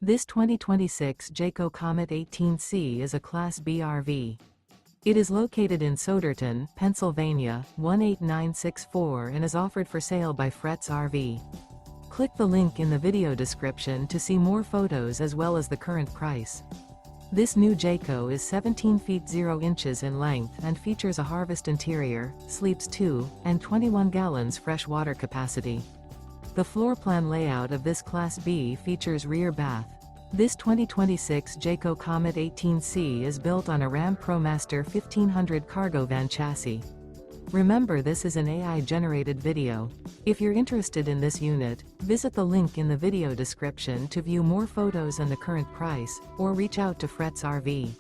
This 2026 Jayco Comet 18C is a Class B RV. It is located in Souderton, Pennsylvania, 18964 and is offered for sale by Fretz RV. Click the link in the video description to see more photos as well as the current price. This new Jayco is 17 feet 0 inches in length and features a harvest interior, sleeps 2, and 21 gallons fresh water capacity. The floor plan layout of this Class B features rear bath. This 2026 Jayco Comet 18C is built on a Ram ProMaster 1500 cargo van chassis. Remember, this is an AI-generated video. If you're interested in this unit, visit the link in the video description to view more photos and the current price, or reach out to Fretz RV.